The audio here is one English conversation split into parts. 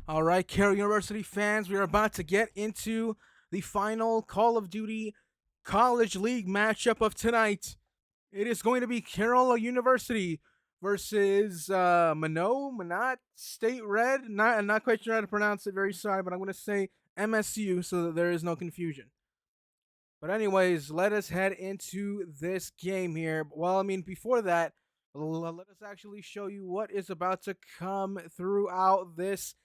All right, Carroll University fans, we are about to get into the final Call of Duty College League matchup of tonight. It is going to be Carroll University versus Minot State Red. I'm not quite sure how to pronounce it. Very sorry, but I'm going to say MSU so that there is no confusion. But anyways, let us head into this game here. Well, I mean, before that, let us actually show you what is about to come throughout this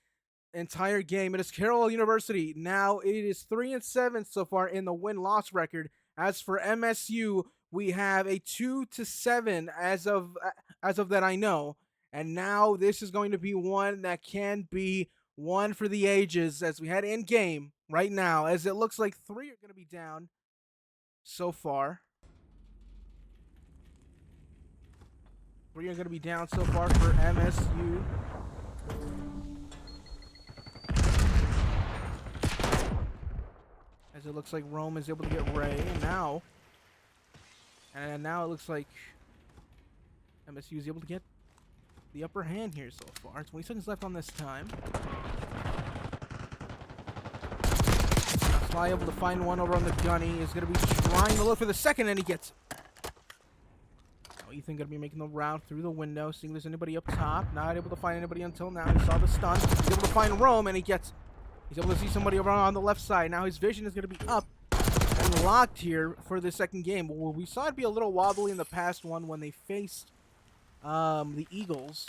entire game. It is Carroll University. Now it is 3-7 so far in the win-loss record. As for MSU, we have a 2-7 as of that I know. And now this is going to be one that can be one for the ages as we head in game right now, as it looks like 3 are going to be down so far. 3 are going to be down so far for MSU. As it looks like Rome is able to get Ray, and now it looks like MSU is able to get the upper hand here so far. 20 seconds left on this time. Now Sly able to find one over on the gunny. Is going to be trying to look for the second, and he gets it. Now Ethan going to be making the route through the window, seeing if there's anybody up top. Not able to find anybody until now. He saw the stun. He's able to find Rome, and he gets it. He's able to see somebody over on the left side. Now his vision is going to be up and locked here for the second game. Well, we saw it be a little wobbly in the past one when they faced the Eagles.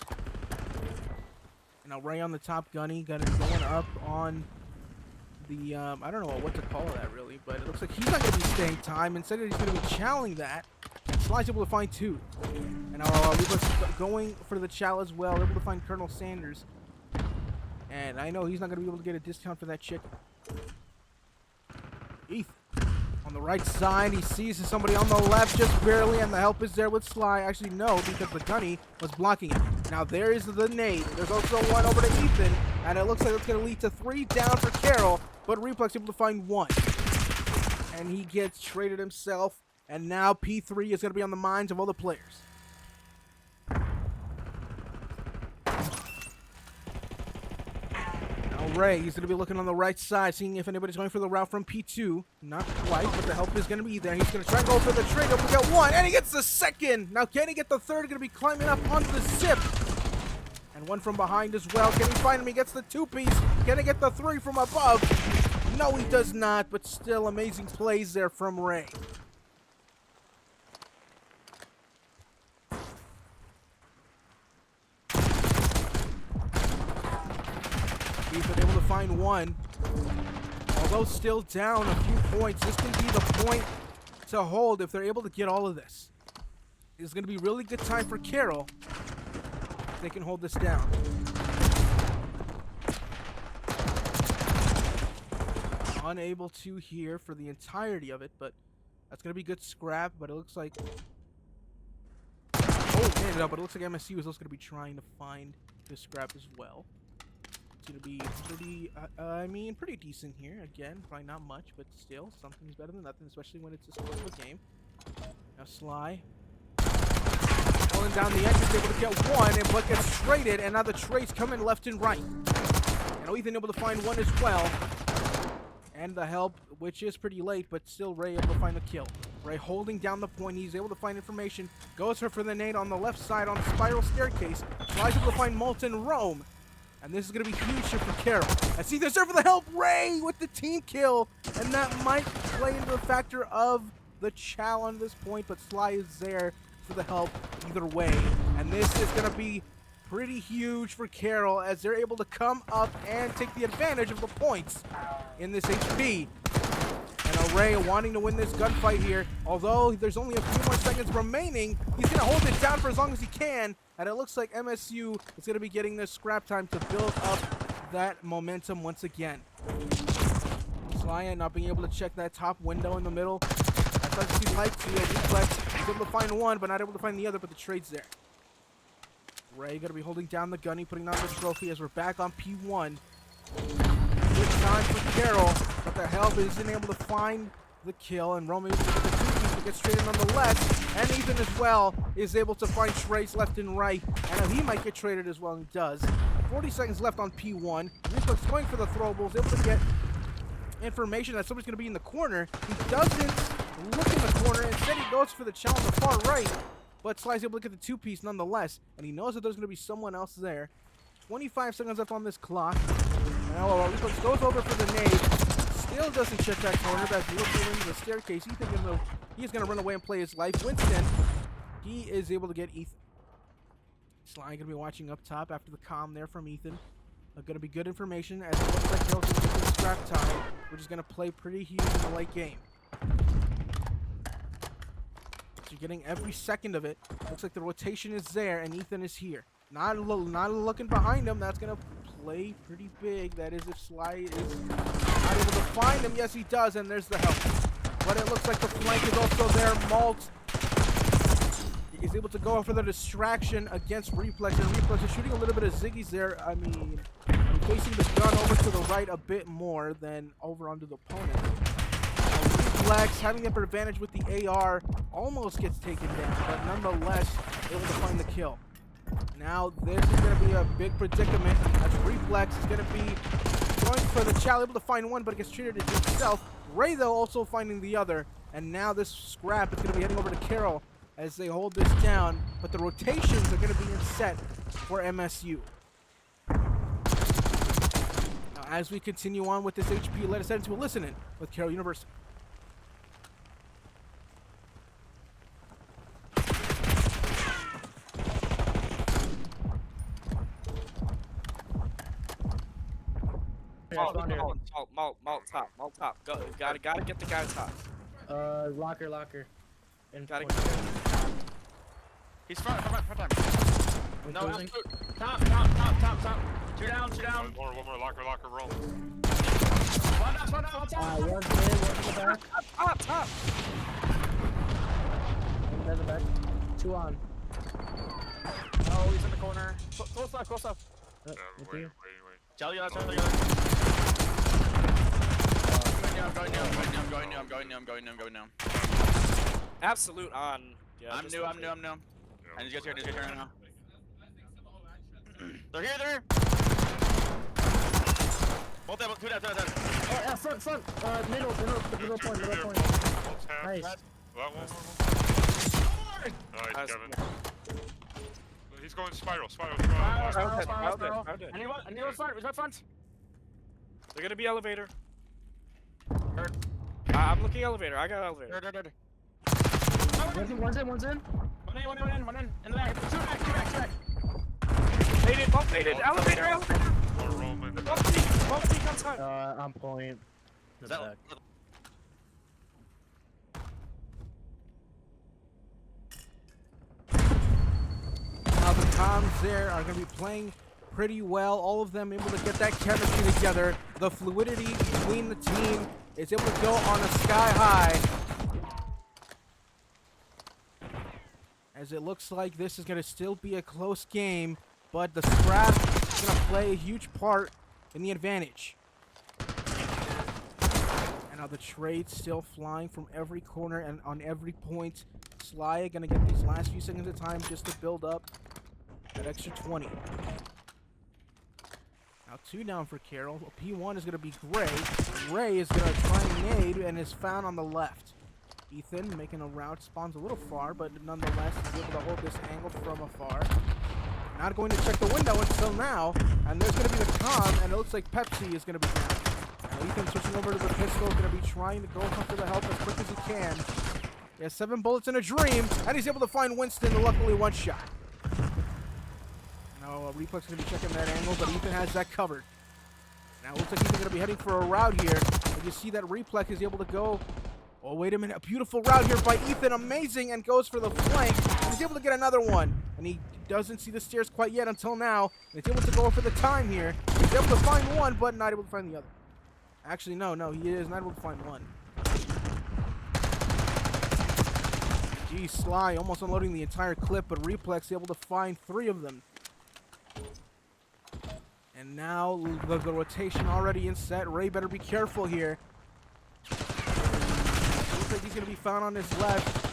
And now Ray on the top gunny, going up on the, I don't know what to call that really, but it looks like he's not going to be staying time. Instead, he's going to be challenging that. And Sly's able to find 2. And now Luba's going for the chow as well, able to find Colonel Sanders. And I know he's not going to be able to get a discount for that chicken. Ethan on the right side. He sees somebody on the left just barely, and the help is there with Sly. Actually, no, because the gunny was blocking it. Now, there is the nade. There's also one over to Ethan, and it looks like it's going to lead to 3 down for Carroll, but Replex able to find 1. And he gets traded himself, and now P3 is going to be on the minds of all the players. Ray, he's going to be looking on the right side, seeing if anybody's going for the route from P2. Not quite, but the help is going to be there. He's going to try and go for the trigger. We got 1, and he gets the second. Now, can he get the third? Going to be climbing up onto the zip. And 1 from behind as well. Can he find him? He gets the 2-piece. Can he get the 3 from above? No, he does not, but still amazing plays there from Ray. Ethan able to find 1. Although still down a few points, this can be the point to hold if they're able to get all of this. It's going to be really good time for Carroll if they can hold this down. Unable to here for the entirety of it, but that's going to be good scrap, but it looks like... Oh, man, no, but it looks like MSU is also going to be trying to find this scrap as well. It's going to be pretty decent here. Again, probably not much, but still, something's better than nothing, especially when it's a sport of a game. Now Sly pulling down the edge, is able to get 1, but gets traded, and now the trades come in left and right. And Ethan able to find 1 as well. And the help, which is pretty late, but still Ray able to find the kill. Ray holding down the point. He's able to find information. Goes for the nade on the left side on the spiral staircase. Sly's able to find Molten Rome. And this is going to be huge here for Carroll. I see there's there for the help. Ray with the team kill. And that might play into the factor of the chow on this point. But Sly is there for the help either way. And this is going to be pretty huge for Carroll as they're able to come up and take the advantage of the points in this HP. And Ray wanting to win this gunfight here. Although there's only a few more seconds remaining, he's going to hold it down for as long as he can. And it looks like MSU is going to be getting this scrap time to build up that momentum once again. Sly not being able to check that top window in the middle. I thought he'd like to. He's able to find 1, but not able to find the other, but the trade's there. Ray going to be holding down the gunny, putting down the trophy as we're back on P1. Good time for Carroll, but the help isn't able to find the kill, and Romeo is able to get the 2-piece but gets traded nonetheless. And Ethan as well is able to find trades left and right. And he might get traded as well, and he does. 40 seconds left on P1. Reflex going for the throwables, able to get information that somebody's going to be in the corner. He doesn't look in the corner. Instead, he goes for the challenge on the far right. But Sly's able to get the two-piece nonetheless. And he knows that there's going to be someone else there. 25 seconds left on this clock. And now Reflex goes over for the nade. Still doesn't check that corner. That's looking into the staircase. He's thinking he's going to run away and play his life. Winston, he is able to get Ethan. Sly going to be watching up top after the comm there from Ethan. Going to be good information as it looks like Carroll's going to get scrap time, which is going to play pretty huge in the late game. So you're getting every second of it. Looks like the rotation is there and Ethan is here. Not looking behind him. That's going to play pretty big. That is if Sly is not able to find him. Yes, he does, and there's the help. But it looks like the flank is also there. Malt is able to go for the distraction against Reflex, and Reflex is shooting a little bit of ziggies there. I mean, facing the gun over to the right a bit more than over onto the opponent. Reflex having the upper advantage with the AR almost gets taken down, but nonetheless able to find the kill. Now this is going to be a big predicament as Reflex is going to be going for the chow, able to find one, but it gets treated as himself. Ray, though, also finding the other, and now this scrap is going to be heading over to Carroll as they hold this down, but the rotations are going to be in set for MSU. Now, as we continue on with this HP, let us head into a listen-in with Carroll University. Malt top. Go, gotta get the guy top. Locker. Gotta get. He's front. No, absolute. Top. Two down. One more, locker, roll. One down. One's in the back. Top. One's in the back. Two on. Oh, he's in the corner. Close up. Wait. Jelly. I'm going now. Absolute on. Yeah, I'm new. I need to get here now. They're here. Both down, two down. Oh, yeah, front. Middle point. Nice. Nice, Kevin. He's going spiral. Spiral. Anyone front? They're gonna be elevator. I'm looking elevator. I got elevator. One's in. One in. In the back. Two back. Both faded. Elevator. Both feet outside. On point. Is that back. Now the comms there are going to be playing pretty well. All of them able to get that chemistry together. The fluidity between the team is able to go on a sky high. As it looks like this is going to still be a close game, but the scrap is going to play a huge part in the advantage. And now the trade still flying from every corner and on every point. Sly going to get these last few seconds of time just to build up that extra 20. Now 2 down for Carroll. P1 is going to be Gray. Ray is going to try and nade and is found on the left. Ethan making a route, spawns a little far, but nonetheless is able to hold this angle from afar. Not going to check the window until now, and there's going to be the comm, and it looks like Pepsi is going to be down. Now Ethan switching over to the pistol, going to be trying to go for the help as quick as he can. He has 7 bullets in a dream, and he's able to find Winston, luckily one shot. Now Reflex is going to be checking that angle, but Ethan has that covered. Now it looks like he's going to be heading for a route here, and you see that Reflex is able to go. Oh, wait a minute. A beautiful route here by Ethan. Amazing. And goes for the flank. He's able to get another one. And he doesn't see the stairs quite yet until now. And he's able to go for the time here. He's able to find one, but not able to find the other. Actually, no. He is not able to find one. Gee, Sly almost unloading the entire clip, but Reflex able to find 3 of them. And now the rotation already in set. Ray better be careful here. Looks like he's Pepsi's gonna be found on his left.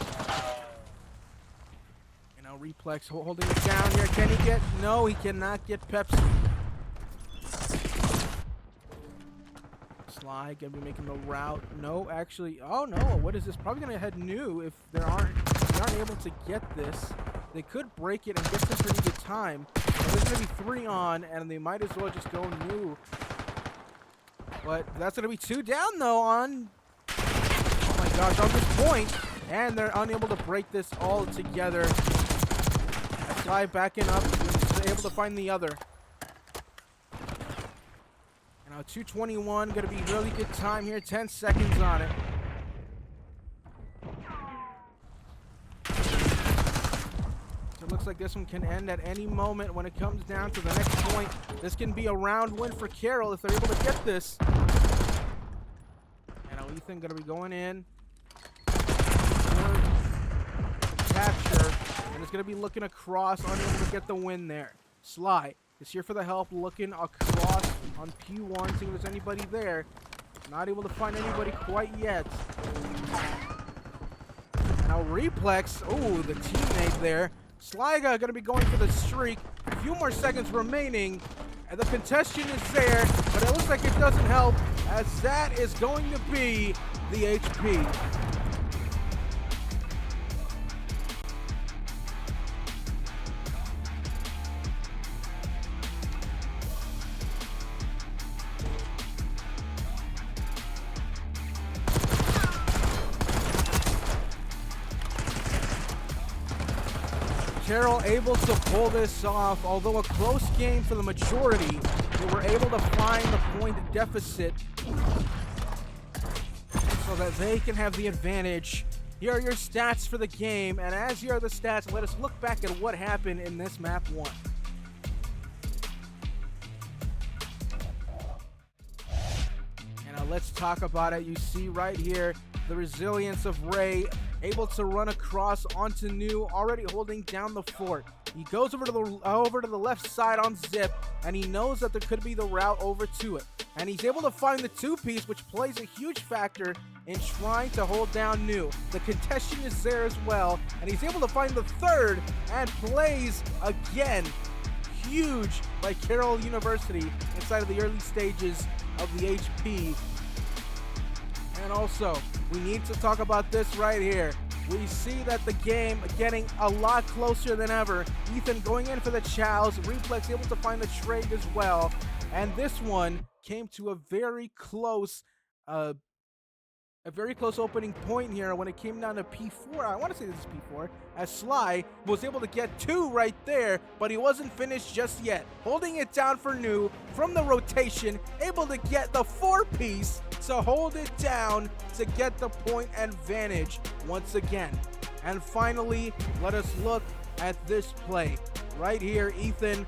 And now Replex holding it down here. Can he get? No, he cannot get Pepsi. Sly gonna be making the route. No, actually, oh no, what is this? Probably gonna head new if they aren't able to get this. They could break it and get some pretty good time. But there's gonna be 3 on, and they might as well just go new. But that's gonna be 2 down though on, oh my gosh, on this point, and they're unable to break this all together. Sly backing up, able to find the other. And now 2:21, gonna be really good time here. 10 seconds on it. So it looks like this one can end at any moment when it comes down to the next point. This can be a round win for Carroll if they're able to get this. And now Ethan gonna be going in. Capture. And it's gonna be looking across, unable to get the win there. Sly is here for the help, looking across on P1, seeing if there's anybody there. Not able to find anybody quite yet. And now Replex, oh, the teammate there. Slyga gonna be going for the streak. A few more seconds remaining. And the contention is there, but it looks like it doesn't help, as that is going to be the HP. Carroll able to pull this off, although a close game for the majority. They were able to find the point deficit so that they can have the advantage. Here are your stats for the game, and as here are the stats, let us look back at what happened in this map 1. And now let's talk about it. You see right here the resilience of Ray, able to run across onto New, already holding down the fort. He goes over to the left side on Zip, and he knows that there could be the route over to it. And he's able to find the 2-piece, which plays a huge factor in trying to hold down New. The contention is there as well, and he's able to find the 3rd and plays again. Huge by Carroll University inside of the early stages of the HP. And also, we need to talk about this right here. We see that the game getting a lot closer than ever. Ethan going in for the chows. Replex able to find the trade as well. And this one came to a very close opening point here when it came down to P4. I want to say this is P4, as Sly was able to get 2 right there, but he wasn't finished just yet. Holding it down for New from the rotation, able to get the 4-piece to hold it down to get the point advantage once again. And finally, let us look at this play. Right here, Ethan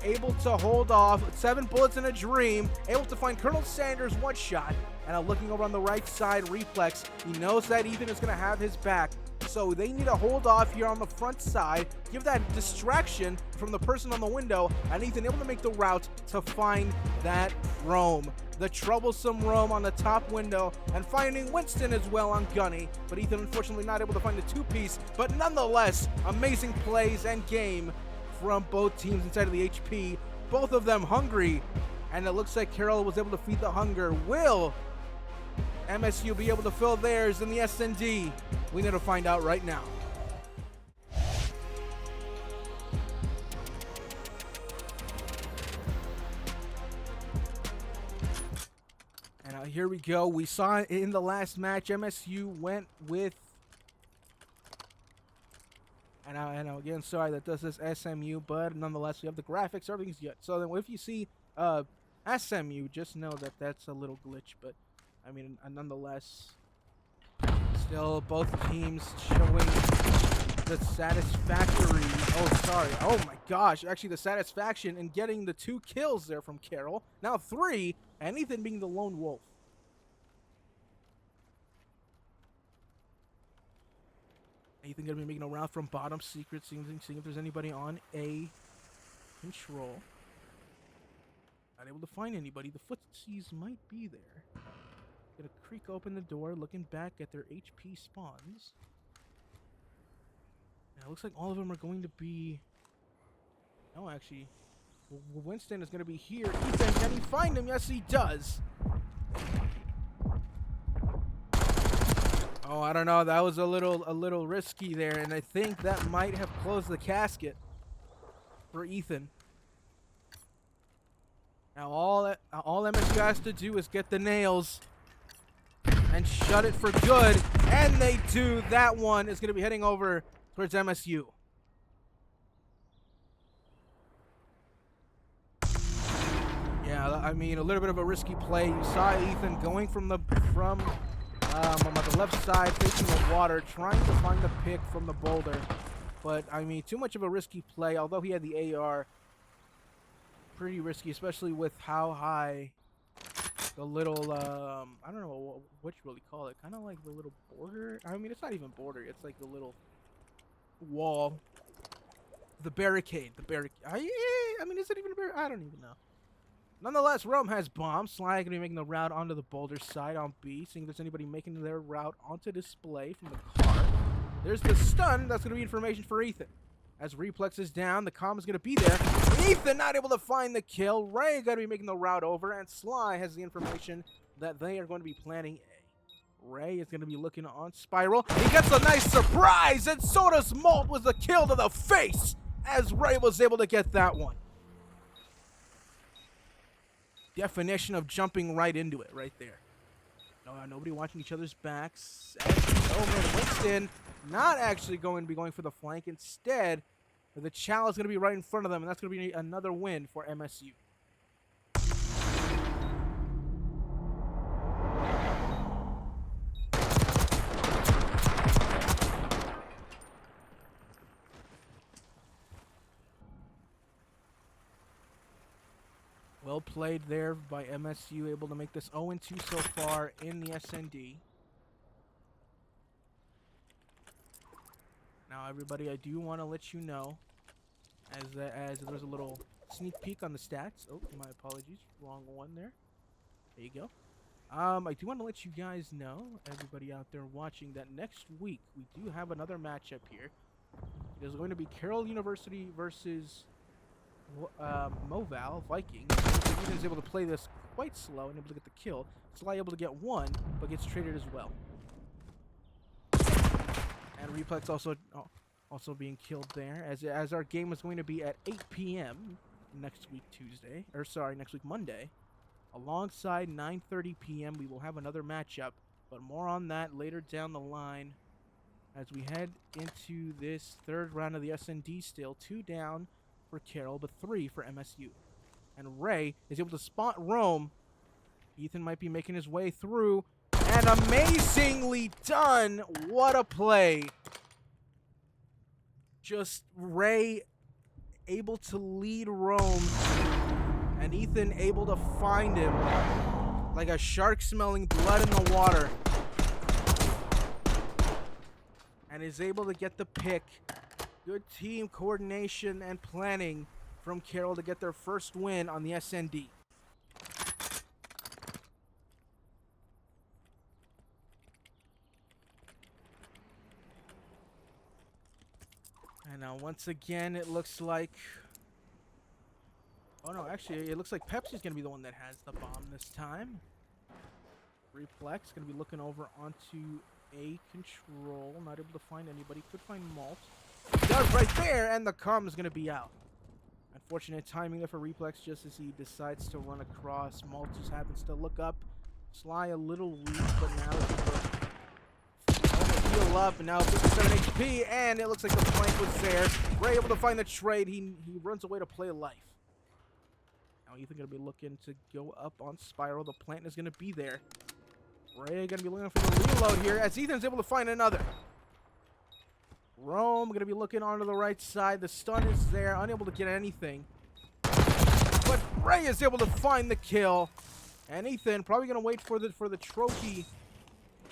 able to hold off 7 bullets in a dream, able to find Colonel Sanders 1 shot. And now looking over on the right side, Replex, he knows that Ethan is going to have his back. So they need to hold off here on the front side, give that distraction from the person on the window, and Ethan able to make the route to find that roam. The troublesome roam on the top window, and finding Winston as well on Gunny. But Ethan unfortunately not able to find the 2-piece, but nonetheless, amazing plays and game from both teams inside of the HP. Both of them hungry, and it looks like Carroll was able to feed the hunger. Will MSU be able to fill theirs in the SND? We need to find out right now. And here we go. We saw in the last match, MSU went with, and again, sorry that this is SMU, but nonetheless, we have the graphics, everything's good. So then if you see SMU, just know that that's a little glitch, but I mean, nonetheless, still both teams showing the satisfactory, oh my gosh, actually the satisfaction in getting the 2 kills there from Carroll. Now 3, and Ethan being the lone wolf. Ethan gonna be making a round from bottom secret, seeing if there's anybody on A control. Not able to find anybody. The footsies might be there. Gonna creak open the door, looking back at their HP spawns. Now it looks like all of them are going to be... No, actually. Winston is going to be here. Ethan, can he find him? Yes, he does. Oh, I don't know. That was a little risky there, and I think that might have closed the casket for Ethan. Now all MSU has to do is get the nails and shut it for good, and they do. That one is going to be heading over towards MSU. Yeah, I mean, a little bit of a risky play. You saw Ethan going from on the left side, facing the water, trying to find the pick from the boulder. But, I mean, too much of a risky play, although he had the AR. Pretty risky, especially with how high the little, I don't know what you really call it. Kind of like the little border. I mean, it's not even border. It's like the little wall. The barricade. I mean, is it even a barricade? I don't even know. Nonetheless, Rome has bombs. Sly going to be making the route onto the boulder side on B, seeing if there's anybody making their route onto display from the car. There's the stun. That's going to be information for Ethan. As Replex is down, the comm is going to be there. Ethan not able to find the kill. Ray going to be making the route over, and Sly has the information that they are going to be planning A. Ray is going to be looking on Spiral. He gets a nice surprise, and so does Malt with the kill to the face, as Ray was able to get that one. Definition of jumping right into it right there. Nobody watching each other's backs. Winston not actually going to be going for the flank. Instead, the Chow is going to be right in front of them, and that's going to be another win for MSU. Well played there by MSU, able to make this 0-2 so far in the SND. Now, everybody, I do want to let you know, as there's a little sneak peek on the stats. Oh, my apologies, wrong one there. There you go. I do want to let you guys know, everybody out there watching, that next week we do have another matchup here. It is going to be Carroll University versus Moval Vikings. Ethan is able to play this quite slow and able to get the kill. Sly able to get one, but gets traded as well. And Replex also being killed there, as our game is going to be at 8 p.m. next week Monday. Alongside 9:30 p.m. we will have another matchup, but more on that later down the line as we head into this third round of the SND still. 2 down for Carroll, but 3 for MSU. And Ray is able to spot Rome. Ethan might be making his way through. And amazingly done! What a play! Just Ray able to lead Rome. And Ethan able to find him like a shark smelling blood in the water. And is able to get the pick. Good team coordination and planning from Carroll to get their first win on the SND. And now once again it looks like... Oh no, actually it looks like Pepsi's going to be the one that has the bomb this time. Replex going to be looking over onto A control. Not able to find anybody. Could find Malt. He does right there, and the comm is going to be out. Unfortunate timing there for Replex just as he decides to run across. Malt just happens to look up. Sly a little weak, but now heal up, and now 57 HP, and it looks like the flank was there. Ray able to find the trade. He runs away to play life. Now Ethan going to be looking to go up on Spiral. The plant is going to be there. Ray going to be looking for the reload here as Ethan's able to find another. Rome going to be looking onto the right side. The stun is there, unable to get anything. But Ray is able to find the kill. And Ethan probably going to wait for the trophy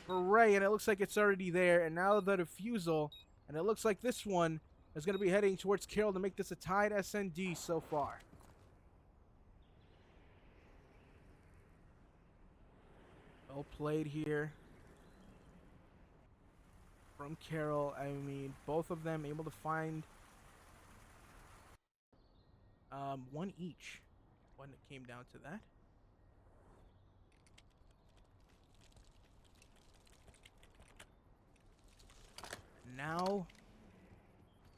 for Ray, and it looks like it's already there. And now the defusal, and it looks like this one is going to be heading towards Carroll to make this a tied SND so far. Well played here from Carroll. I mean, both of them able to find one each when it came down to that. Now,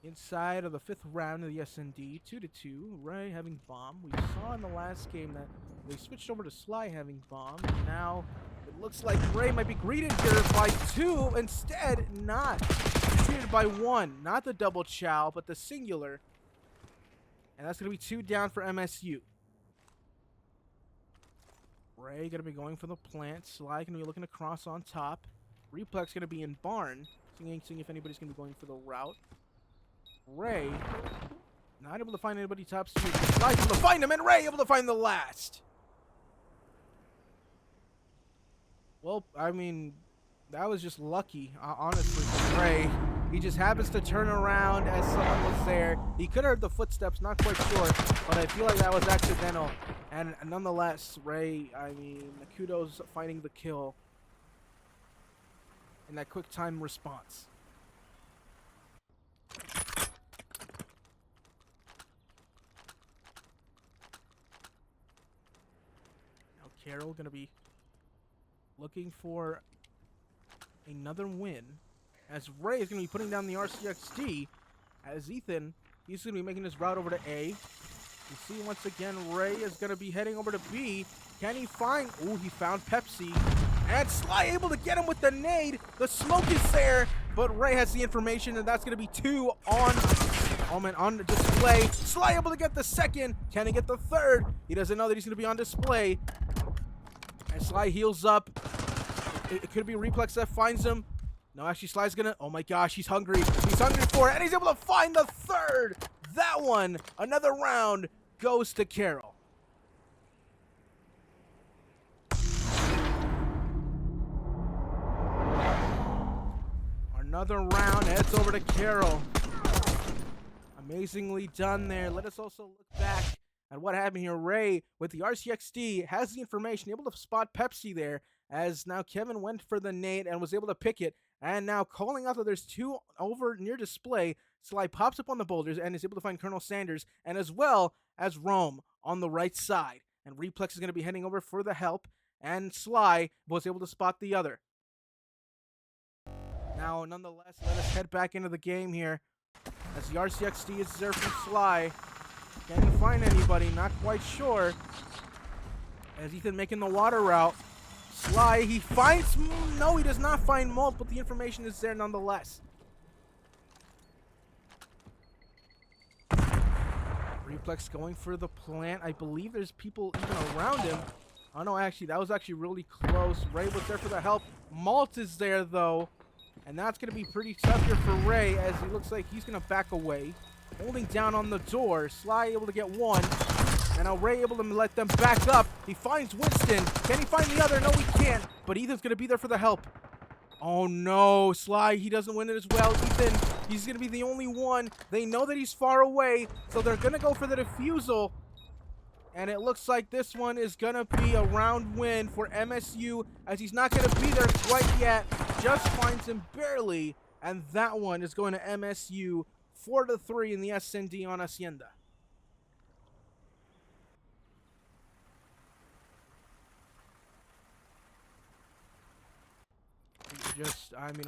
inside of the 5th round of the SND, 2-2, Ray having bomb. We saw in the last game that they switched over to Sly having bomb. Now, it looks like Ray might be greeted here by 2. Instead, not. Greeted by 1. Not the double chow, but the singular. And that's going to be 2 down for MSU. Ray going to be going for the plant. Sly going to be looking to cross on top. Replex going to be in barn. Seeing if anybody's going to be going for the route. Ray not able to find anybody top speed. Sly's able to find him, and Ray able to find the last. Well, I mean, that was just lucky, honestly, for Ray. He just happens to turn around as someone was there. He could have heard the footsteps, not quite sure, but I feel like that was accidental. And nonetheless, Ray, I mean, kudos finding the kill in that quick time response. Now Carroll gonna be looking for another win, as Ray is gonna be putting down the RCXD, as Ethan, he's gonna be making his route over to A. You see once again Ray is gonna be heading over to B. Can he find? Ooh, he found Pepsi. And Sly able to get him with the nade. The smoke is there, but Ray has the information, and that's going to be 2 on display. Sly able to get the second. Can he get the third? He doesn't know that he's going to be on display. And Sly heals up. It could be Replex that finds him. No, actually, Sly's going to... Oh, my gosh, he's hungry. He's hungry for it, and he's able to find the third. That one, another round, goes to Carroll. Another round heads over to Carroll. Amazingly done there. Let us also look back at what happened here. Ray, with the RCXD, has the information, able to spot Pepsi there, as now Kevin went for the nade and was able to pick it. And now calling out that there's 2 over near display, Sly pops up on the boulders and is able to find Colonel Sanders, and as well as Rome on the right side. And Replex is going to be heading over for the help, and Sly was able to spot the other. Now, nonetheless, let us head back into the game here, as the RCXD is there from Sly. Can he find anybody? Not quite sure. As Ethan making the water route. Sly, he finds... No, he does not find Molt, but the information is there nonetheless. Replex going for the plant. I believe there's people even around him. Oh, no, actually, that was actually really close. Ray was there for the help. Molt is there, though. And that's going to be pretty tough here for Ray, as he looks like he's going to back away. Holding down on the door. Sly able to get one. And now Ray able to let them back up. He finds Winston. Can he find the other? No, he can't. But Ethan's going to be there for the help. Oh, no. Sly, he doesn't win it as well. Ethan, he's going to be the only one. They know that he's far away, so they're going to go for the defusal. And it looks like this one is going to be a round win for MSU, as he's not going to be there quite yet. Just finds him barely. And that one is going to MSU 4-3 in the SND on Hacienda.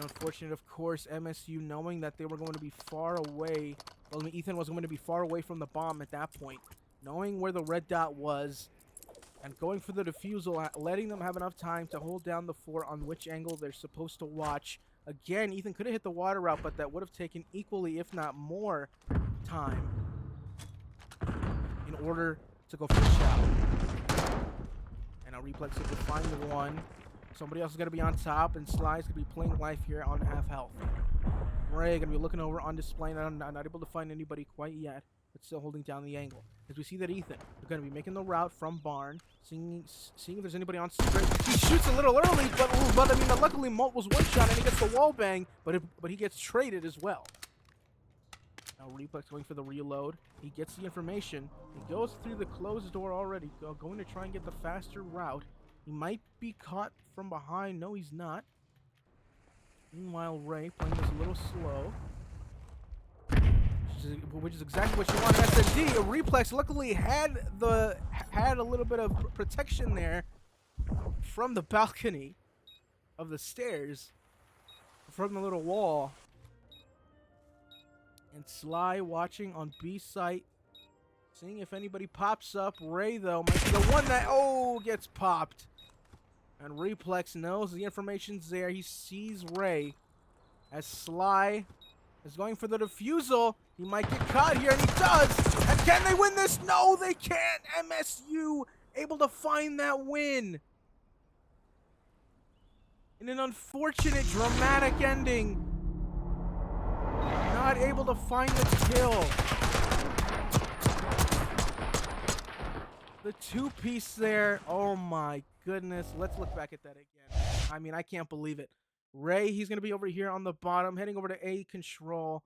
Unfortunate, of course, MSU knowing that they were going to be far away. Well, Ethan was going to be far away from the bomb at that point. Knowing where the red dot was and going for the defusal, letting them have enough time to hold down the fort on which angle they're supposed to watch. Again, Ethan could have hit the water route, but that would have taken equally, if not more, time in order to go for the shot. And now Replex will find the one. Somebody else is going to be on top, and Sly's going to be playing life here on half health. Ray going to be looking over on display, not able to find anybody quite yet, but still holding down the angle. As we see that Ethan is going to be making the route from barn, seeing if there's anybody on straight. He shoots a little early, but I mean, luckily Molt was one shot and he gets the wall bang, but he gets traded as well. Now Replex going for the reload. He gets the information. He goes through the closed door already, going to try and get the faster route. He might be caught from behind. No, he's not. Meanwhile, Ray playing this a little slow. Which is exactly what you want. SND, a Replex luckily had a little bit of protection there from the balcony of the stairs, from the little wall. And Sly watching on B site, seeing if anybody pops up. Ray, though, might be the one that, gets popped. And Replex knows the information's there. He sees Ray as Sly is going for the defusal. He might get caught here, and he does. And can they win this? No, they can't. MSU able to find that win. In an unfortunate, dramatic ending. Not able to find the kill. The two-piece there. Oh my goodness. Let's look back at that again. I mean, I can't believe it. Ray, he's going to be over here on the bottom, heading over to A control.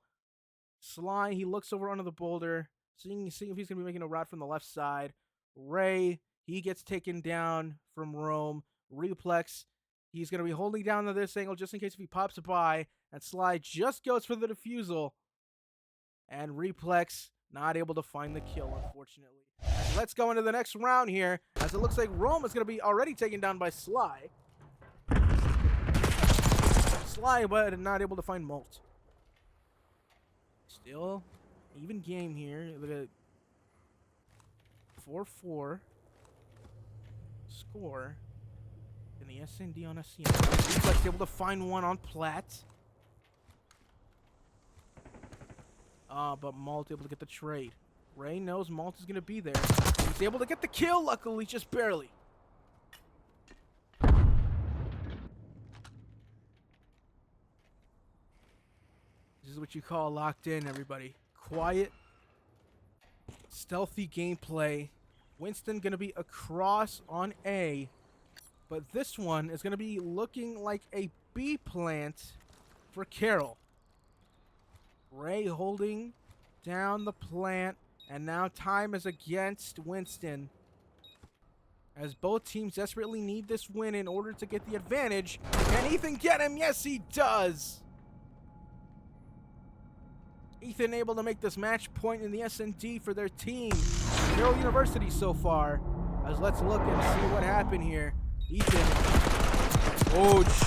Sly, he looks over under the boulder, seeing if he's going to be making a route from the left side. Ray, he gets taken down from Rome. Replex, he's going to be holding down to this angle just in case if he pops by. And Sly just goes for the defusal. And Replex not able to find the kill, unfortunately. And let's go into the next round here, as it looks like Rome is going to be already taken down by Sly. Sly, but not able to find Molt. Still, even game here. Look at 4-4 score. And the SND on SCM. Replex able to find one on Platt. But Malt able to get the trade. Ray knows Malt is going to be there. He's able to get the kill, luckily, just barely. This is what you call locked in, everybody. Quiet, stealthy gameplay. Winston going to be across on A. But this one is going to be looking like a B plant for Carroll. Ray holding down the plant. And now time is against Winston, as both teams desperately need this win in order to get the advantage. Can Ethan get him? Yes, he does. Ethan able to make this match point in the S&D for their team. Carroll University so far. As let's look and see what happened here. Ethan,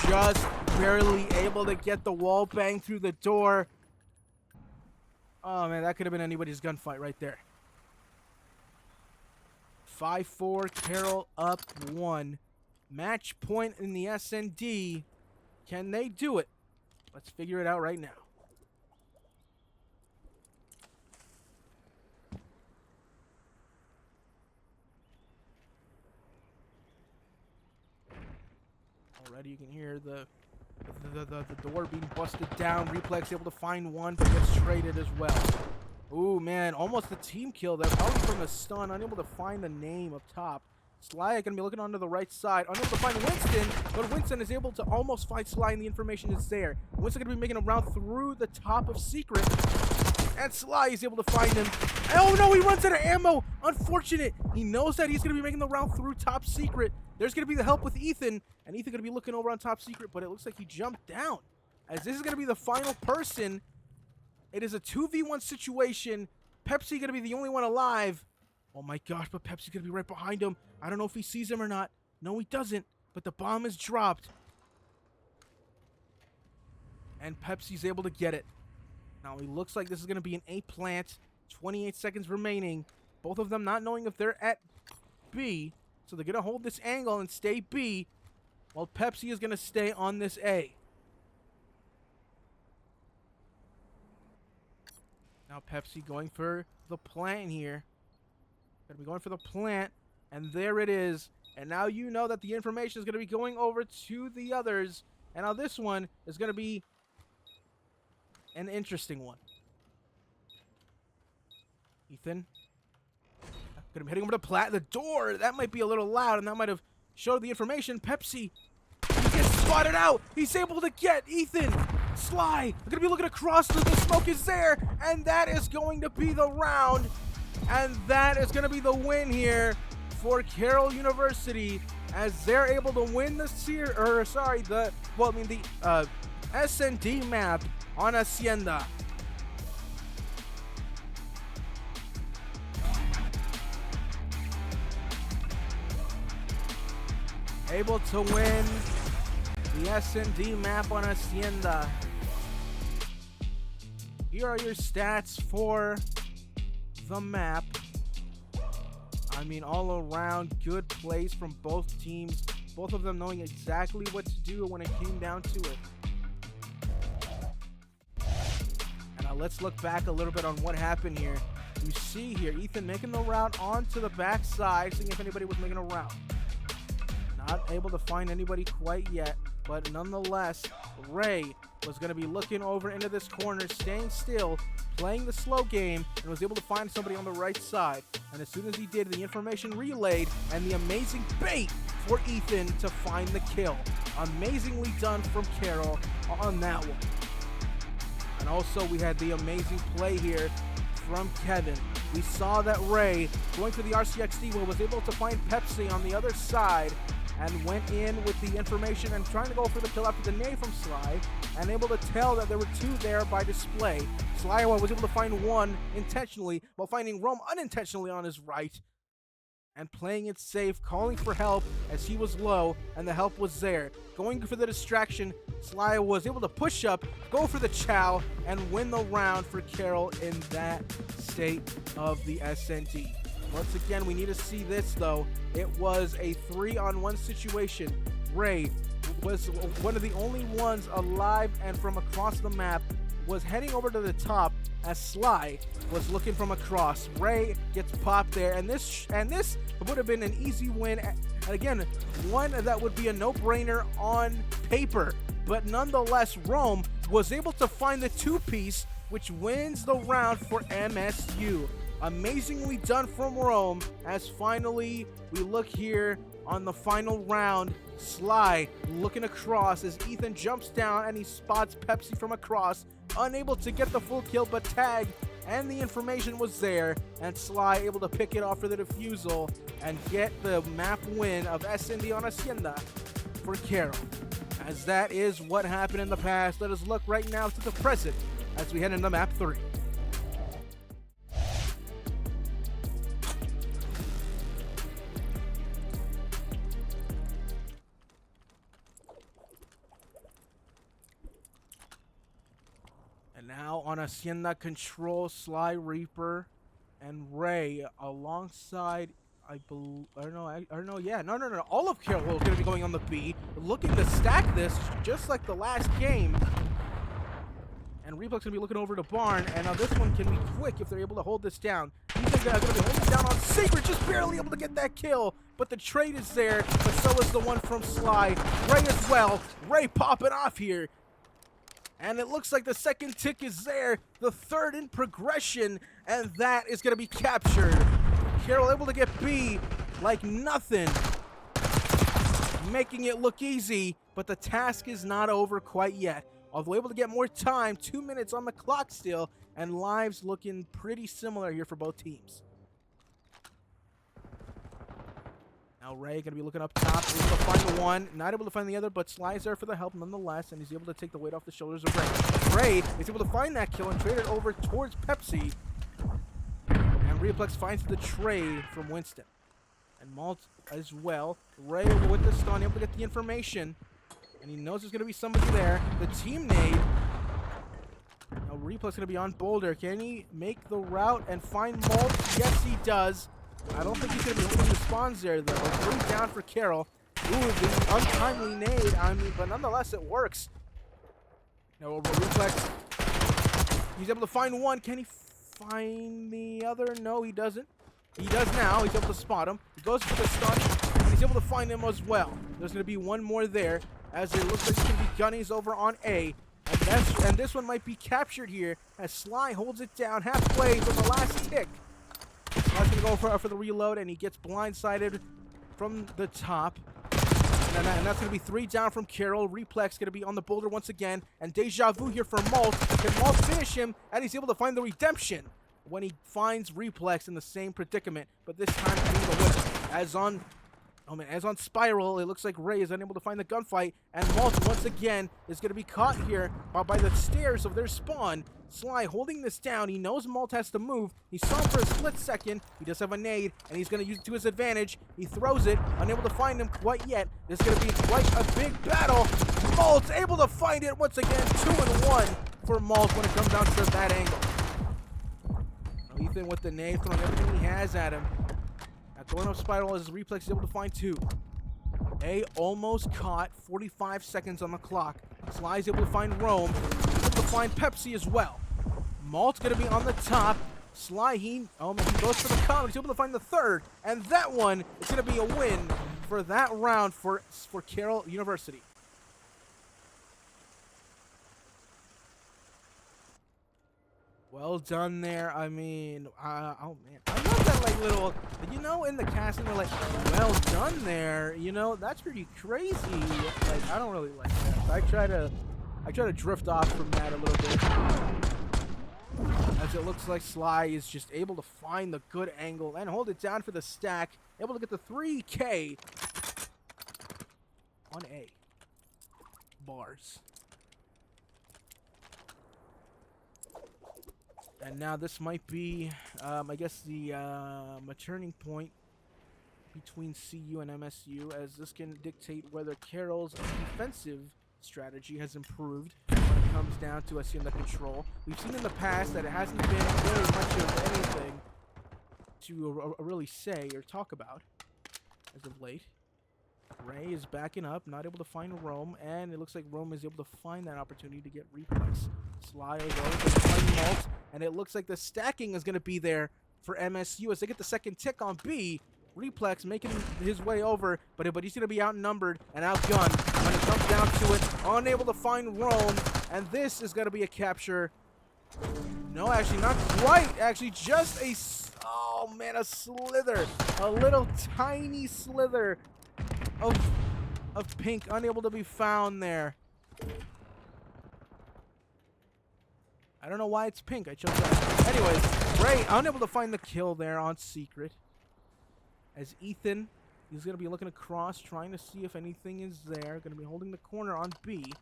just barely able to get the wall bang through the door. Oh, man, that could have been anybody's gunfight right there. 5-4, Carroll up 1. Match point in the S&D. Can they do it? Let's figure it out right now. Already you can hear the door being busted down. Replex able to find one, but gets traded as well. Ooh, man, almost a team kill there. Probably from a stun. Unable to find the name up top. Sly going to be looking onto the right side. Unable to find Winston, but Winston is able to almost find Sly, and the information is there. Winston going to be making a round through the top of Secret. And Sly is able to find him. Oh, no, he runs out of ammo. Unfortunate. He knows that he's going to be making the round through Top Secret. There's going to be the help with Ethan. And Ethan going to be looking over on Top Secret, but it looks like he jumped down. As this is going to be the final person. It is a 2v1 situation. Pepsi going to be the only one alive. Oh my gosh, but Pepsi's going to be right behind him. I don't know if he sees him or not. No, he doesn't. But the bomb is dropped. And Pepsi's able to get it. Now, he looks like this is going to be an A plant. 28 seconds remaining. Both of them not knowing if they're at B. So they're going to hold this angle and stay B. While Pepsi is going to stay on this A. Now Pepsi going for the plant here. Going to be going for the plant. And there it is. And now you know that the information is going to be going over to the others. And now this one is going to be an interesting one. Ethan. Going to be heading over to Platt. The door, that might be a little loud, and that might have showed the information. Pepsi, he gets spotted out. He's able to get Ethan. Sly, they're going to be looking across. The smoke is there, and that is going to be the round. And that is going to be the win here for Carroll University, as they're able to win the S&D map on Hacienda. Able to win the S&D map on Hacienda. Here are your stats for the map. I mean, all around good plays from both teams. Both of them knowing exactly what to do when it came down to it. And now let's look back a little bit on what happened here. You see here, Ethan making the route onto the backside, seeing if anybody was making a route. Not able to find anybody quite yet, but nonetheless, Ray was going to be looking over into this corner, staying still, playing the slow game, and was able to find somebody on the right side. And as soon as he did, the information relayed, and the amazing bait for Ethan to find the kill. Amazingly done from Carroll on that one. And also, we had the amazing play here from Kevin. We saw that Ray, going for the RCXD, was able to find Pepsi on the other side, and went in with the information and trying to go for the kill after the nade from Sly, and able to tell that there were two there by display. Sly was able to find one intentionally, while finding Rome unintentionally on his right, and playing it safe, calling for help as he was low, and the help was there. Going for the distraction, Sly was able to push up, go for the chow, and win the round for Carroll in that state of the SND. Once again, we need to see this, though. It was a 3-on-1 situation. Ray was one of the only ones alive, and from across the map was heading over to the top as Sly was looking from across. Ray gets popped there, and this would have been an easy win. And again, one that would be a no-brainer on paper. But nonetheless, Rome was able to find the two-piece, which wins the round for MSU. Amazingly done from Rome, as finally we look here on the final round. Sly looking across as Ethan jumps down and he spots Pepsi from across, unable to get the full kill, but tag and the information was there, and Sly able to pick it off for the defusal and get the map win of SND on Hacienda for Carroll. As that is what happened in the past, let us look right now to the present as we head into map 3. Now on Hacienda, Control, Sly Reaper, and Ray alongside, all of Carroll is going to be going on the B, looking to stack this just like the last game. And Reaplex going to be looking over to Barn, and now this one can be quick if they're able to hold this down. Ethan's going to be holding down on Secret, just barely able to get that kill, but the trade is there, but so is the one from Sly. Ray as well. Ray popping off here. And it looks like the second tick is there, the third in progression, and that is going to be captured. Carroll able to get B like nothing, making it look easy, but the task is not over quite yet. Although able to get more time, 2 minutes on the clock still, and lives looking pretty similar here for both teams. Now Ray going to be looking up top, able to find the one, not able to find the other, but Sly's there for the help nonetheless, and he's able to take the weight off the shoulders of Ray. Ray is able to find that kill and trade it over towards Pepsi, and Replex finds the trade from Winston. And Malt as well. Ray with the stun, able to get the information, and he knows there's going to be somebody there. The team nade. Now Replex going to be on Boulder. Can he make the route and find Malt? Yes, he does. I don't think he's going to be holding the spawns there, though. 3 down for Carroll. Ooh, the untimely nade. I mean, but nonetheless, it works. Now, Reflex. He's able to find one. Can he find the other? No, he doesn't. He does now. He's able to spot him. He goes for the stun, and he's able to find him as well. There's going to be one more there, as it looks like it's going to be Gunnies over on A. And this one might be captured here, as Sly holds it down halfway from the last tick. Sly's going to go for the reload, and he gets blindsided from the top. And that's going to be 3 down from Carroll. Replex going to be on the boulder once again. And Deja Vu here for Malt. Can Malt finish him? And he's able to find the redemption when he finds Replex in the same predicament. But this time being the winner. As on Oh man, as on Spiral, it looks like Ray is unable to find the gunfight, and Malt once again is going to be caught here by the stairs of their spawn. Sly holding this down. He knows Malt has to move. He saw him for a split second. He does have a nade, and he's going to use it to his advantage. He throws it, unable to find him quite yet. This is going to be quite a big battle. Malt's able to find it once again. 2-1 for Malt when it comes down to that angle. Ethan with the nade, throwing everything he has at him. Now going up Spiral as his reflex is able to find 2. A almost caught, 45 seconds on the clock. Sly is able to find Rome, able to find Pepsi as well. Malt's gonna be on the top. Sly, he goes for the cover. He's able to find the 3rd, and that one is gonna be a win for that round for Carroll University. Well done there. I mean, oh man, I love that like little, you know, in the casting they're like, well done there. You know, that's pretty crazy. Like, I don't really like that. I try to drift off from that a little bit, as it looks like Sly is just able to find the good angle and hold it down for the stack. Able to get the 3K on A. Bars. And now this might be, I guess, the turning point between CU and MSU, as this can dictate whether Carroll's defensive strategy has improved when it comes down to us in the control. We've seen in the past that it hasn't been really much of anything to really say or talk about as of late. Ray is backing up, not able to find Rome, and it looks like Rome is able to find that opportunity to get reflex. Sly goes to find Malt, and it looks like the stacking is going to be there for MSU as they get the second tick on B. Replex making his way over, but he's going to be outnumbered and outgunned when it comes down to it. Unable to find Rome, and this is going to be a capture. No, actually, not quite. Actually, just a, oh man, a slither. A little tiny slither of pink, unable to be found there. I don't know why it's pink. I chose that. Anyways, Ray unable to find the kill there on Secret. As Ethan, he's going to be looking across, trying to see if anything is there. Going to be holding the corner on B.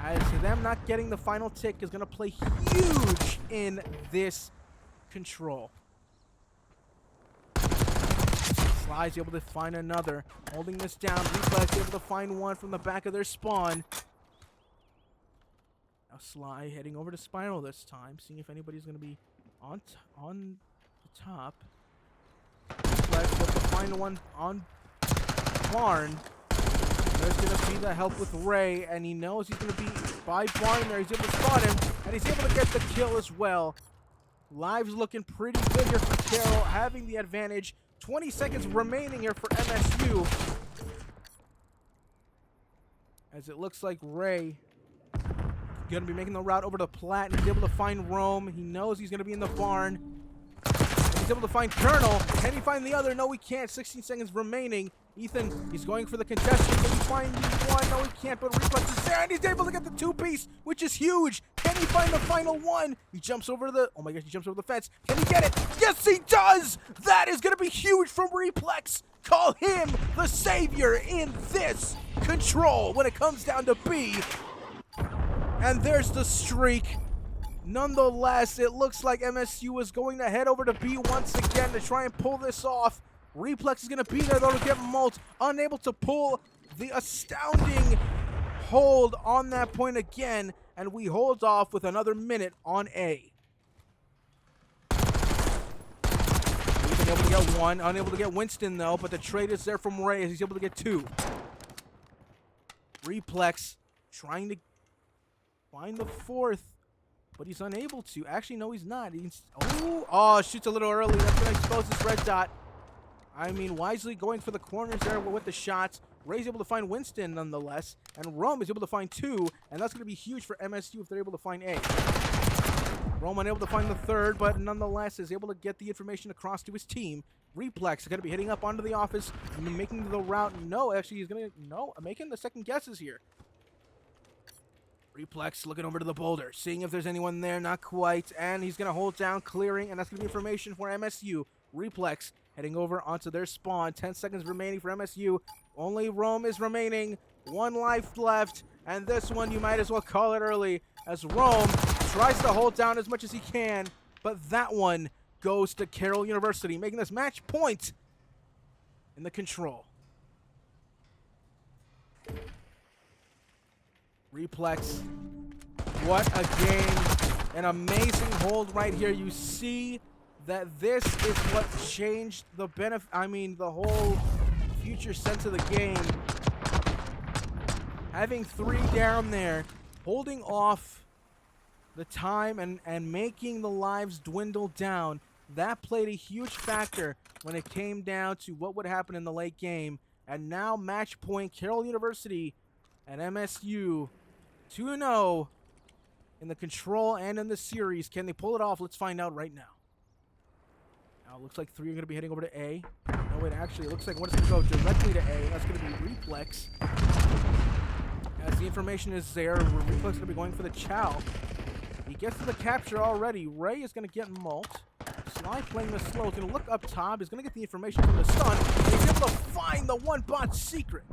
As them not getting the final tick is going to play huge in this control. Sly's able to find another. Holding this down. Reflex able to find one from the back of their spawn. Now Sly heading over to Spiral this time, seeing if anybody's going to be on the top. Reflex able to find one on Barn. There's going to be the help with Ray, and he knows he's going to be by Barn there. He's able to spot him, and he's able to get the kill as well. Lives looking pretty good here for Carroll, having the advantage. 20 seconds remaining here for MSU. As it looks like Ray going to be making the route over to Platt, and he's able to find Rome. He knows he's going to be in the barn. He's able to find Colonel. Can he find the other? No, he can't. 16 seconds remaining. Ethan, he's going for the contestant. Can he find one? No, he can't, but Reflex is there, and he's able to get the 2-piece, which is huge. Can he find the final one? He jumps over the, oh my gosh, he jumps over the fence. Can he get it? Yes, he does! That is going to be huge from Reflex. Call him the savior in this control when it comes down to B. And there's the streak. Nonetheless, it looks like MSU is going to head over to B once again to try and pull this off. Replex is going to be there, though, to get Malt. Unable to pull the astounding hold on that point again. And we hold off with another minute on A. He's able to get one. Unable to get Winston, though. But the trade is there from Ray as he's able to get 2. Replex trying to find the 4th. But he's unable to. Actually, no, he's not. He's, oh, shoots a little early. That's going to expose this red dot. I mean, wisely going for the corners there with the shots. Ray's able to find Winston nonetheless. And Rome is able to find 2. And that's going to be huge for MSU if they're able to find A. Rome unable to find the 3rd, but nonetheless is able to get the information across to his team. Replex is going to be heading up onto the office and making the route. No, actually, he's going to, no, making the second guesses here. Replex looking over to the boulder, seeing if there's anyone there, not quite, and he's going to hold down, clearing, and that's going to be information for MSU. Replex heading over onto their spawn. 10 seconds remaining for MSU. Only Rome is remaining. 1 life left. And this one, you might as well call it early, as Rome tries to hold down as much as he can. But that one goes to Carroll University, making this match point in the control. Replex. What a game. An amazing hold right here. You see that this is what changed the the whole future sense of the game. Having 3 down there, holding off the time and making the lives dwindle down, that played a huge factor when it came down to what would happen in the late game. And now match point, Carroll University and MSU 2-0 in the control and in the series. Can they pull it off? Let's find out right now. Now it looks like 3 are going to be heading over to A. No, wait, actually, it looks like one is going to go directly to A. That's going to be Replex. As the information is there, Replex is going to be going for the Chow. He gets to the capture already. Ray is going to get Mult. Sly playing the slow. He's going to look up top. He's going to get the information from the stun. And he's able to find the one bot secret.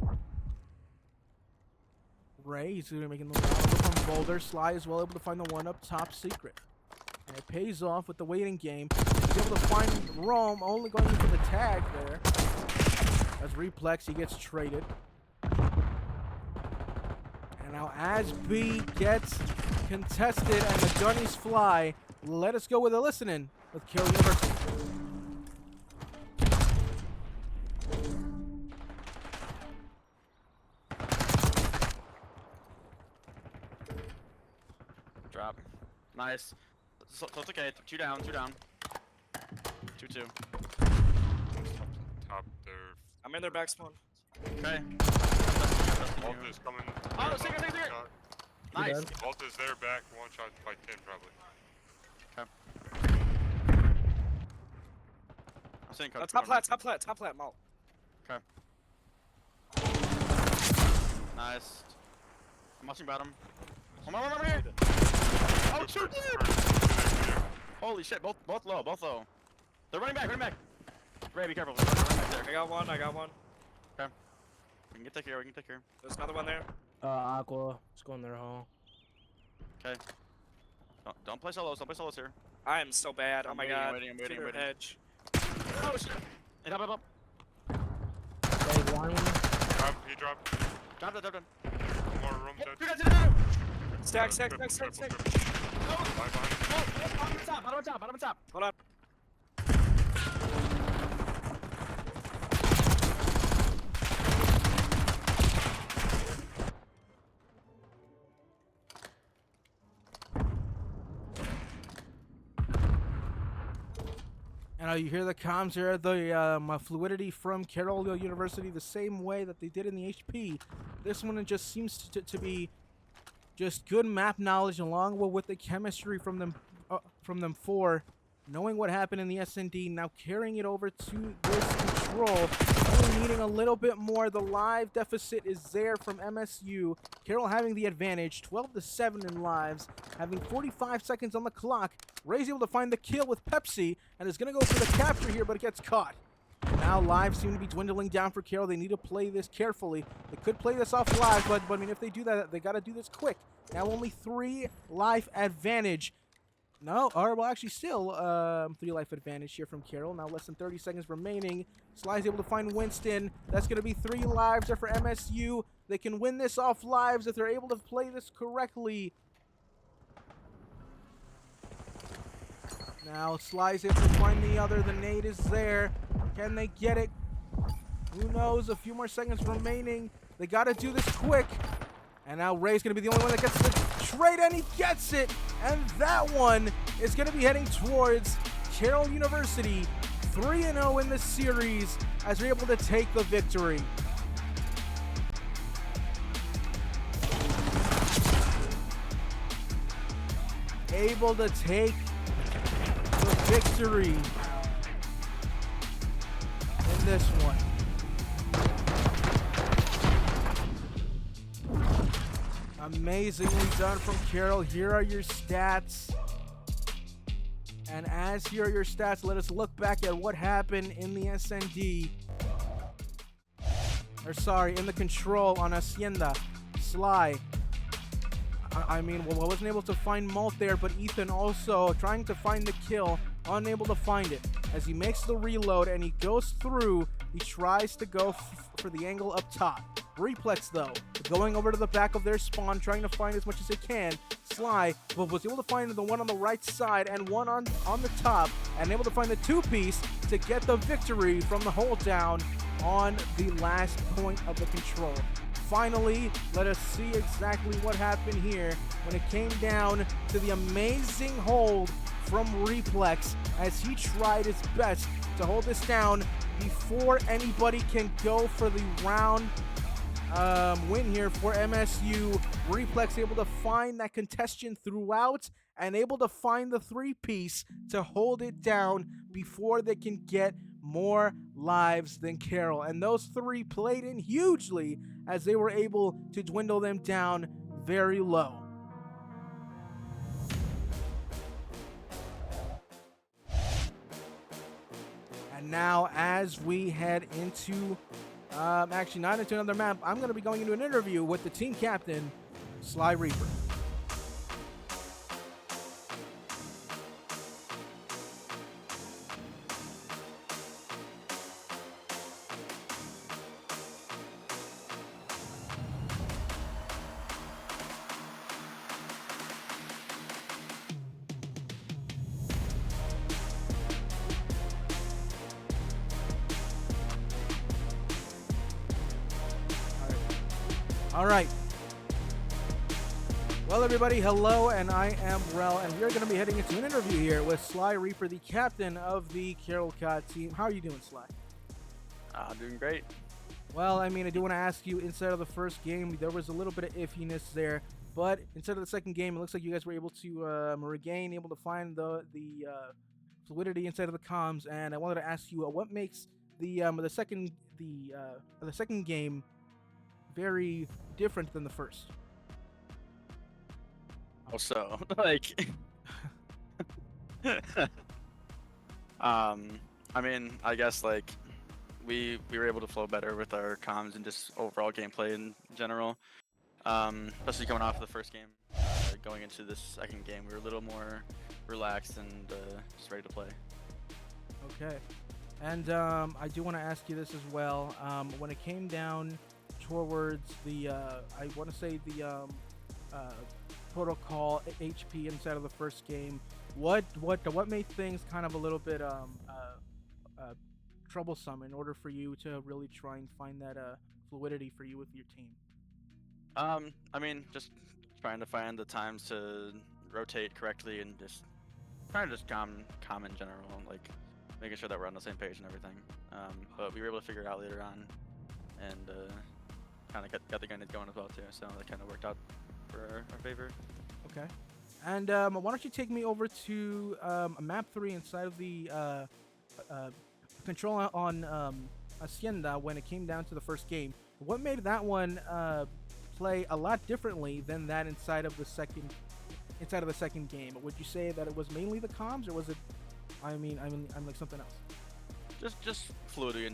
Ray, he's going to be making the one from Boulder. Sly is well able to find the one up top secret. And it pays off with the waiting game. He's able to find Rome, only going into the tag there. As Replex, he gets traded. And now as B gets contested and the gunnies fly, let us go with a listening with Carroll University. Drop. Nice. So it's okay. 2 down, 2 down. 2-2. Top there. I'm in their back spawn. Okay. Vault is coming. Oh, secret. Nice. Vault is there, back. 1 shot by 10 probably. I'm saying Top plat, Malt. Okay. Nice. I'm watching bottom. Come on, over here. Oh, shoot! Holy shit! Both low. They're running back. Ray, be careful. They're running back there. I got one. Okay. We can take care. There's another one there. Aqua. Let's go in their hole. Okay. Don't play solos. Here. I am so bad. Oh my god. I'm waiting. Edge. Oh shit! Hey, up. Play one. He dropped. Drop that. One more room dead. Stack. Right behind Bottom top. Hold on. And you hear the comms here, the fluidity from Carroll University, the same way that they did in the HP. This one just seems to be just good map knowledge, along with the chemistry from them four, knowing what happened in the S&D, now carrying it over to this control, only needing a little bit more. The live deficit is there from MSU. Carroll having the advantage, 12-7 in lives, having 45 seconds on the clock. Ray's able to find the kill with Pepsi, and is going to go for the capture here, but it gets caught. Now lives seem to be dwindling down for Carroll. They need to play this carefully. They could play this off live, but I mean, if they do that, they got to do this quick. Now only 3 life advantage. No, or well, actually still 3 life advantage here from Carroll. Now less than 30 seconds remaining. Sly's able to find Winston. That's going to be 3 lives there for MSU. They can win this off lives if they're able to play this correctly. Now Sly's able to find the other. The nade is there. Can they get it? Who knows? A few more seconds remaining. They got to do this quick. And now Ray's going to be the only one that gets the trade, and he gets it. And that one is going to be heading towards Carroll University. 3-0 in the series as they're able to take the victory. Able to take the victory in this one. Amazingly done from Carroll. Here are your stats. And as here are your stats, let us look back at what happened in the SND. In the control on Hacienda. Sly. I wasn't able to find Molt there, but Ethan also trying to find the kill, unable to find it. As he makes the reload and he goes through, he tries to go for the angle up top. Replex, though, going over to the back of their spawn, trying to find as much as they can. Sly, but was able to find the one on the right side and one on the top, and able to find the two-piece to get the victory from the hold down on the last point of the control. Finally, let us see exactly what happened here when it came down to the amazing hold from Replex as he tried his best to hold this down before anybody can go for the round win here for MSU. Replex able to find that contestant throughout and able to find the three-piece to hold it down before they can get more lives than Carroll. And those three played in hugely as they were able to dwindle them down very low. And now as we head into, actually not into another map, I'm going to be going into an interview with the team captain, Sly Reaper. All right. Well, everybody, hello, and I am Rel, and we are going to be heading into an interview here with Sly Reaper, the captain of the Carroll COD team. How are you doing, Sly? Doing great. Well, I do want to ask you, inside of the first game, there was a little bit of iffiness there, but inside of the second game, it looks like you guys were able to able to find the fluidity inside of the comms, and I wanted to ask you, what makes the second game very different than the first? Also, like, I guess like we were able to flow better with our comms and just overall gameplay in general. Especially coming off of the first game, going into this second game, we were a little more relaxed and just ready to play. Okay, and I do want to ask you this as well. When it came down towards the I want to say the protocol HP inside of the first game, what made things kind of a little bit troublesome in order for you to really try and find that fluidity for you with your team? Just trying to find the times to rotate correctly and just trying to just calm in general, like making sure that we're on the same page and everything. But we were able to figure it out later on, and kind of got the gun going as well too, so that kind of worked out for our favor. Okay, and why don't you take me over to map 3 inside of the control on Hacienda when it came down to the first game. What made that one play a lot differently than that inside of the second game? Would you say that it was mainly the comms, or was it I'm like something else? Just fluidity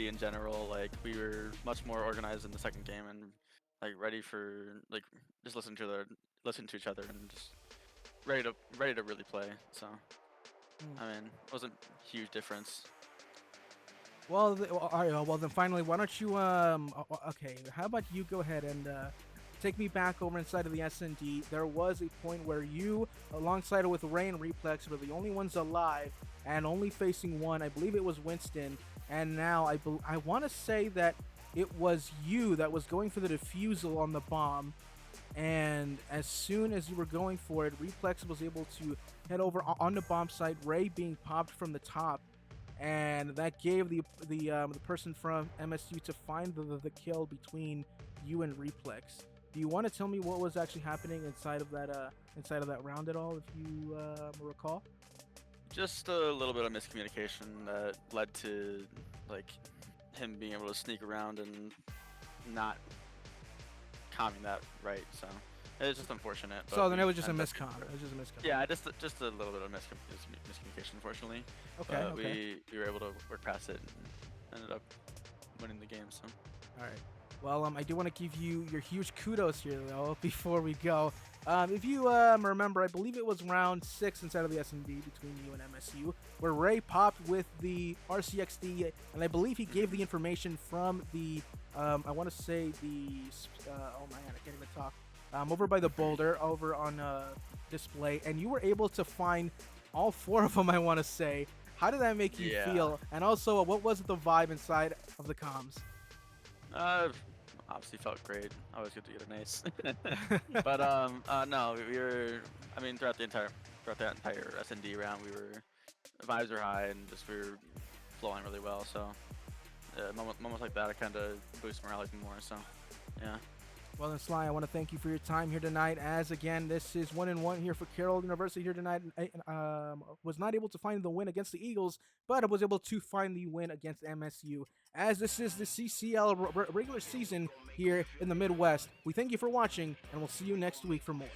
in general. Like, we were much more organized in the second game and like ready for like just listen to each other and just ready to really play. So it wasn't a huge difference. Well, all right. Well, then finally, why don't you okay? How about you go ahead and take me back over inside of the S&D. There was a point where you, alongside with Ray and Replex, were the only ones alive and only facing one. I believe it was Winston. And now I want to say that it was you that was going for the defusal on the bomb. And as soon as you were going for it, Replex was able to head over on the bomb site, Ray being popped from the top. And that gave the person from MSU to find the kill between you and Replex. Do you want to tell me what was actually happening inside of that round at all, if you recall? Just a little bit of miscommunication that led to like him being able to sneak around and not calming that right. So It's just unfortunate. But So then we it was just a ended up miscom. getting It was just a miscom. Yeah, just a little bit of miscommunication, unfortunately. Okay. But Okay. we were able to work past it and ended up winning the game. So All right. Well, I do want to give you your huge kudos here, though, before we go. If you remember, I believe it was round 6 inside of the S&D between you and MSU, where Ray popped with the RCXD, and I believe he gave the information from the, I want to say the, oh man, I can't even talk, over by the boulder, over on display, and you were able to find all 4 of them, I want to say. How did that make you Yeah. feel? And also, what was the vibe inside of the comms? obviously felt great. Always good to get an ace. But no, we were. I mean, throughout that entire S&D round, vibes were high and just we were flowing really well. So moments like that, kind of boost morale even more. So yeah. Well, then, Sly, I want to thank you for your time here tonight. As again, this is 1-1 here for Carroll University here tonight. Was not able to find the win against the Eagles, but I was able to find the win against MSU. As this is the CCL regular season here in the Midwest, we thank you for watching, and we'll see you next week for more.